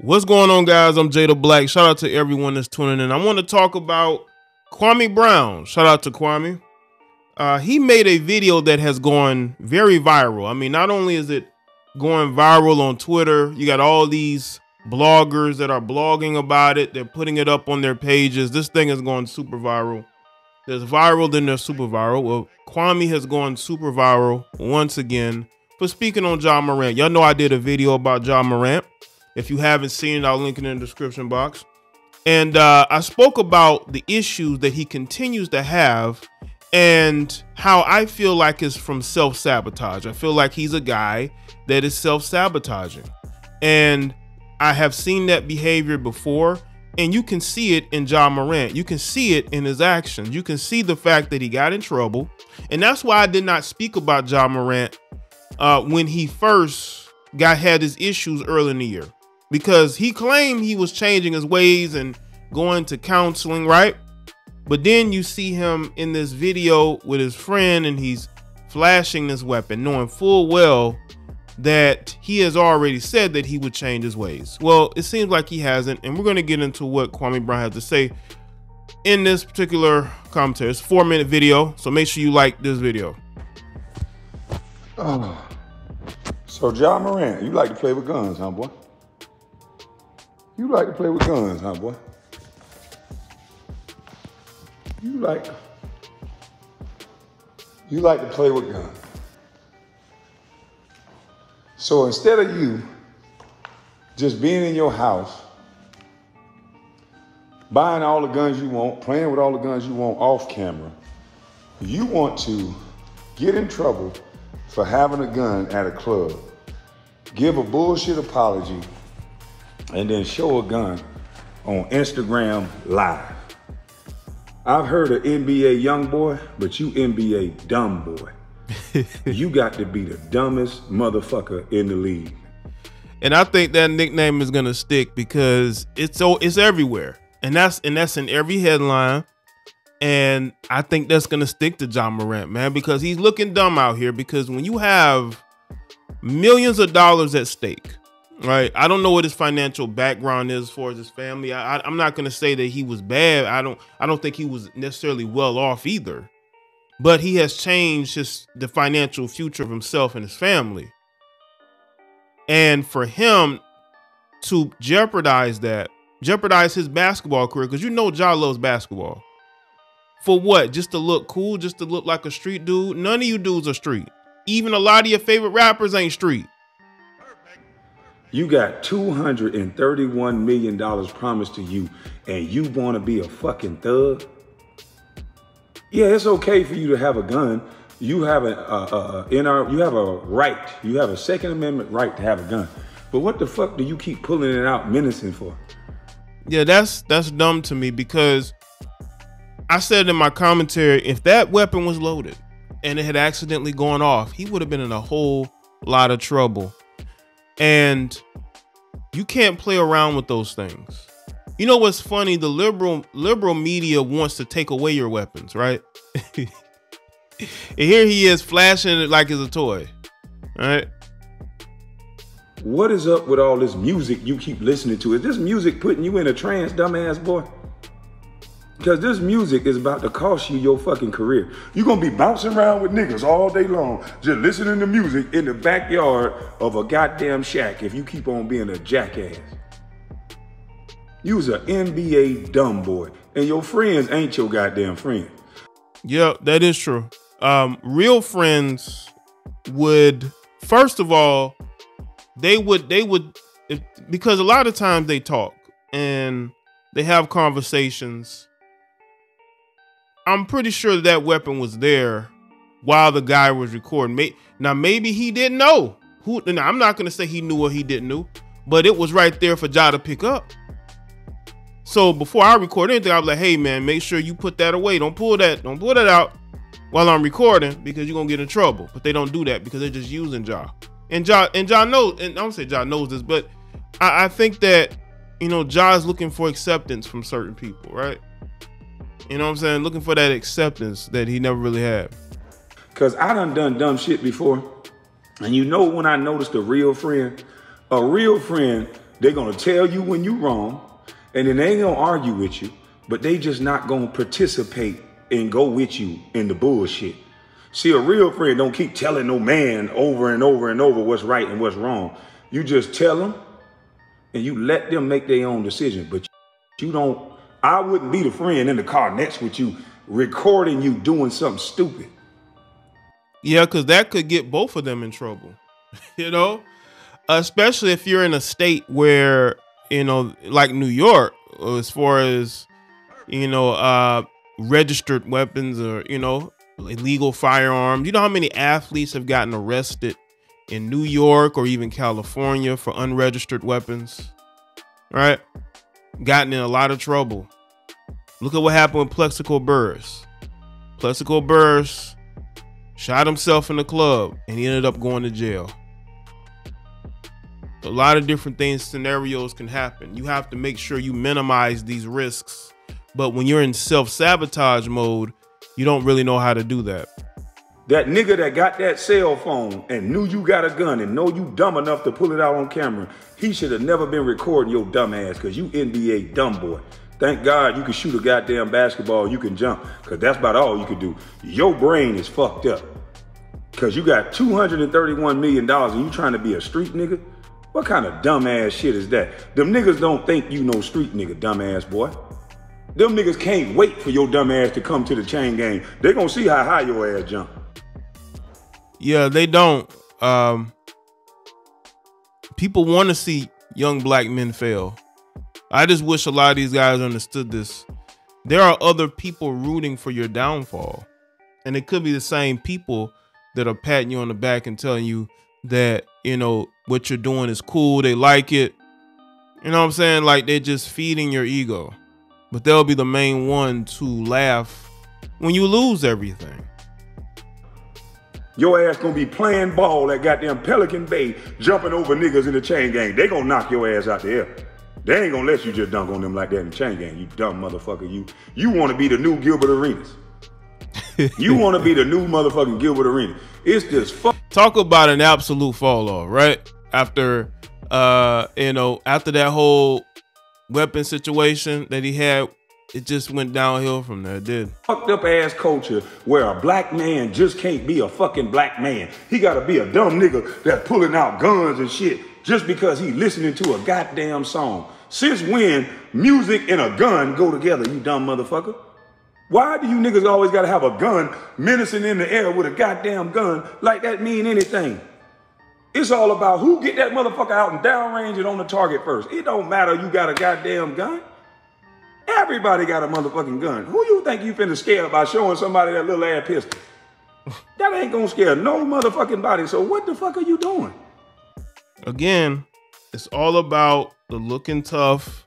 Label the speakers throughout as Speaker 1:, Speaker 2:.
Speaker 1: What's going on, guys? I'm Jay the Black. Shout out to everyone that's tuning in. I want to talk about Kwame Brown. Shout out to Kwame. He made a video that has gone very viral. I mean, not only is it going viral on Twitter, you got all these bloggers that are blogging about it. They're putting it up on their pages. This thing is going super viral. There's viral, then there's super viral. Well, Kwame has gone super viral once again for speaking on Jaye Morant. Y'all know I did a video about Jaye Morant. If you haven't seen it, I'll link it in the description box. And I spoke about the issues that he continues to have and how I feel like it's from self-sabotage. I feel like he's a guy that is self-sabotaging. And I have seen that behavior before, and you can see it in Jaye Morant. You can see it in his actions. You can see the fact that he got in trouble. And that's why I did not speak about Jaye Morant when he first had his issues early in the year. Because he claimed he was changing his ways and going to counseling, right? But then you see him in this video with his friend and he's flashing this weapon, knowing full well that he has already said that he would change his ways. Well, it seems like he hasn't, and we're going to get into what Kwame Brown has to say in this particular commentary. It's a 4-minute video, so make sure you like this video.
Speaker 2: So Jaye Morant, you like to play with guns, huh, boy? You like to play with guns, huh, boy? You like to play with guns. So instead of you just being in your house, buying all the guns you want, playing with all the guns you want off camera, you want to get in trouble for having a gun at a club, give a bullshit apology, and then show a gun on Instagram Live. I've heard of NBA young boy, but you NBA dumb boy. You got to be the dumbest motherfucker in the league.
Speaker 1: And I think that nickname is gonna stick because it's everywhere, and that's in every headline. And I think that's gonna stick to Jaye Morant, man, because he's looking dumb out here. Because when you have millions of dollars at stake, right? I don't know what his financial background is for his family. I'm not gonna say that he was bad. I don't think he was necessarily well off either. But he has changed the financial future of himself and his family. And for him to jeopardize his basketball career, because you know Jaye loves basketball. For what? Just to look cool? Just to look like a street dude? None of you dudes are street. Even a lot of your favorite rappers ain't street.
Speaker 2: You got $231 million promised to you, and you want to be a fucking thug? Yeah, it's okay for you to have a gun. You have you have a right. You have a Second Amendment right to have a gun. But what the fuck do you keep pulling it out menacing for?
Speaker 1: Yeah, that's dumb to me, because I said in my commentary, if that weapon was loaded and it had accidentally gone off, he would have been in a whole lot of trouble. And you can't play around with those things. You know what's funny? The liberal media wants to take away your weapons, right? And here he is flashing it like it's a toy, all right?
Speaker 2: What is up with all this music you keep listening to? Is this music putting you in a trance, dumbass boy? Because this music is about to cost you your fucking career. You're going to be bouncing around with niggas all day long, just listening to music in the backyard of a goddamn shack if you keep on being a jackass. You's an NBA dumb boy, and your friends ain't your goddamn friends.
Speaker 1: Yeah, that is true. Real friends would, first of all, they would, because a lot of times they talk and they have conversations. I'm pretty sure that weapon was there while the guy was recording. Now, maybe he didn't know. Now, I'm not going to say he knew or he didn't know, but it was right there for Jaye to pick up. So before I record anything, I was like, hey, man, make sure you put that away. Don't pull that out while I'm recording, because you're going to get in trouble. But they don't do that because they're just using Jaye. And Jaye knows, and I don't say Jaye knows this, but I think that, you know, Jaye's looking for acceptance from certain people, right? You know what I'm saying? Looking for that acceptance that he never really had.
Speaker 2: Because I done dumb shit before. And you know when I noticed a real friend They're gonna tell you when you wrong, and then they ain't gonna argue with you, but they just not gonna participate and go with you in the bullshit. See, a real friend don't keep telling no man over and over and over what's right and what's wrong. You just tell them and you let them make their own decision. But you don't, I wouldn't be the friend in the car next with you recording you doing something stupid.
Speaker 1: Yeah, because that could get both of them in trouble, you know, especially if you're in a state where, you know, like New York, as far as, you know, registered weapons or, you know, illegal firearms. You know how many athletes have gotten arrested in New York or even California for unregistered weapons, right? Gotten in a lot of trouble. Look at what happened with Plexico Burress. Plexico Burress shot himself in the club and he ended up going to jail. A lot of different things, scenarios can happen. You have to make sure you minimize these risks. But when you're in self-sabotage mode, you don't really know how to do that.
Speaker 2: That nigga that got that cell phone and knew you got a gun and know you dumb enough to pull it out on camera, he should have never been recording your dumb ass because you NBA dumb boy. Thank God you can shoot a goddamn basketball, you can jump, because that's about all you can do. Your brain is fucked up because you got $231 million and you trying to be a street nigga? What kind of dumb ass shit is that? Them niggas don't think you know street nigga, dumb ass boy. Them niggas can't wait for your dumb ass to come to the chain gang. They gonna see how high your ass jump.
Speaker 1: Yeah, they don't. People want to see young black men fail. I just wish a lot of these guys understood this. There are other people rooting for your downfall. And it could be the same people that are patting you on the back and telling you that, you know, what you're doing is cool. They like it. You know what I'm saying? Like they're just feeding your ego. But they'll be the main one to laugh when you lose everything.
Speaker 2: Your ass gonna be playing ball at goddamn Pelican Bay, jumping over niggas in the chain gang. They gonna knock your ass out the air. They ain't gonna let you just dunk on them like that in the chain gang, you dumb motherfucker. You wanna be the new Gilbert Arenas. You wanna be the new motherfucking Gilbert Arenas. It's just fuck.
Speaker 1: Talk about an absolute fall off, right? After, you know, after that whole weapon situation that he had, it just went downhill from there. It did.
Speaker 2: Fucked up ass culture where a black man just can't be a fucking black man. He gotta be a dumb nigga that's pulling out guns and shit just because he listening to a goddamn song. Since when music and a gun go together, you dumb motherfucker? Why do you niggas always gotta have a gun menacing in the air with a goddamn gun like that mean anything? It's all about who get that motherfucker out and downrange it on the target first. It don't matter you got a goddamn gun. Everybody got a motherfucking gun. Who you think you finna scare by showing somebody that little ass pistol? That ain't gonna scare no motherfucking body. So what the fuck are you doing?
Speaker 1: Again, it's all about the looking tough.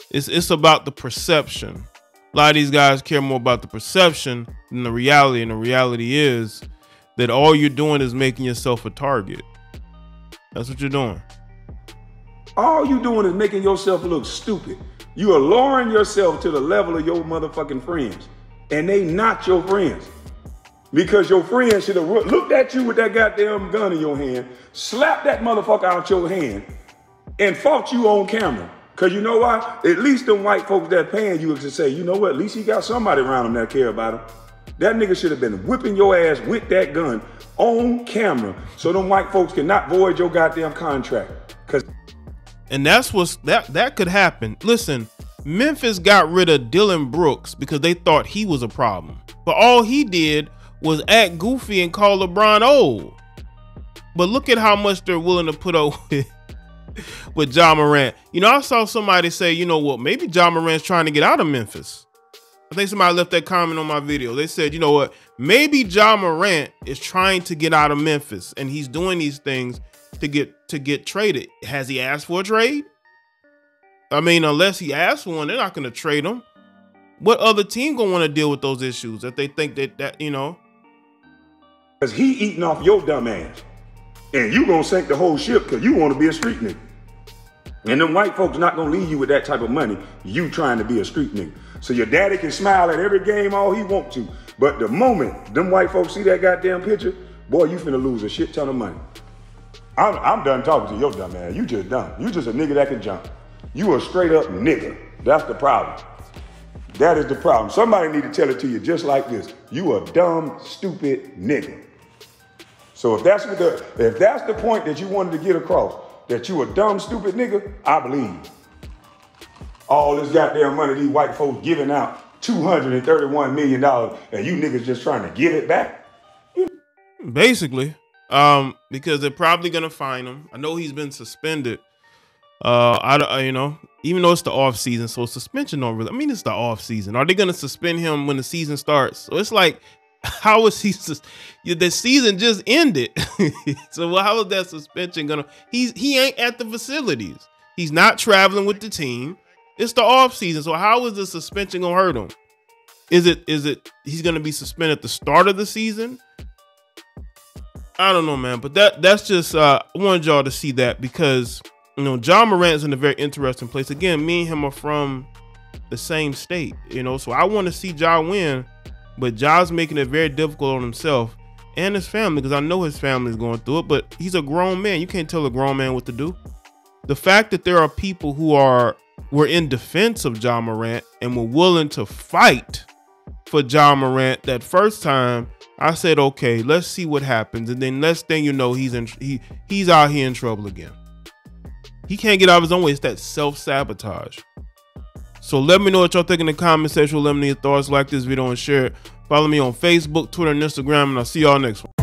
Speaker 1: It's about the perception. A lot of these guys care more about the perception than the reality. And the reality is that all you're doing is making yourself a target. That's what you're doing.
Speaker 2: All you doing is making yourself look stupid. You are lowering yourself to the level of your motherfucking friends. And they not your friends. Because your friends should have looked at you with that goddamn gun in your hand, slapped that motherfucker out your hand, and fought you on camera. Because you know why? At least them white folks that paying you to say, you know what, at least he got somebody around him that care about him. That nigga should have been whipping your ass with that gun on camera so them white folks cannot void your goddamn contract.
Speaker 1: And that's that could happen. Listen, Memphis got rid of Dylan Brooks because they thought he was a problem. But all he did was act goofy and call LeBron old. But look at how much they're willing to put up with Ja Morant. You know, I saw somebody say, you know what, maybe Ja Morant's trying to get out of Memphis. I think somebody left that comment on my video. They said, you know what, maybe Ja Morant is trying to get out of Memphis and he's doing these things to get traded. Has he asked for a trade? I mean, unless he asked for one, they're not going to trade him. What other team going to want to deal with those issues if they think that you know?
Speaker 2: Because he eating off your dumb ass. And you going to sink the whole ship because you want to be a street nigga. And them white folks not going to leave you with that type of money, you trying to be a street nigga. So your daddy can smile at every game all he want to. But the moment them white folks see that goddamn picture, boy, you finna lose a shit ton of money. I'm done talking to your dumb ass. You just dumb. You just a nigga that can jump. You a straight up nigga. That's the problem. That is the problem. Somebody need to tell it to you just like this. You a dumb, stupid nigga. So if that's the point that you wanted to get across, that you a dumb, stupid nigga, I believe. All this goddamn money these white folks giving out, $231 million, and you niggas just trying to give it back?
Speaker 1: Basically, because they're probably gonna fine him. I know he's been suspended. You know, even though it's the off season, so suspension don't really. I mean, it's the off season. Are they gonna suspend him when the season starts? So it's like, how is he? The season just ended. So how is that suspension gonna? He ain't at the facilities. He's not traveling with the team. It's the off season. So how is the suspension gonna hurt him? Is it he's gonna be suspended at the start of the season? I don't know, man. But that's just I wanted y'all to see that, because you know, Ja Morant's in a very interesting place. Again, me and him are from the same state, you know, so I want to see Ja win, but Ja's making it very difficult on himself and his family, because I know his family is going through it, but he's a grown man. You can't tell a grown man what to do. The fact that there are people who were in defense of Ja Morant and were willing to fight for Ja Morant that first time, I said, okay, let's see what happens. And then next thing you know, he's out here in trouble again. He can't get out of his own way. It's that self-sabotage. So let me know what y'all think in the comment section. Let me know your thoughts. Like this video and share it. Follow me on Facebook, Twitter, and Instagram, and I'll see y'all next one.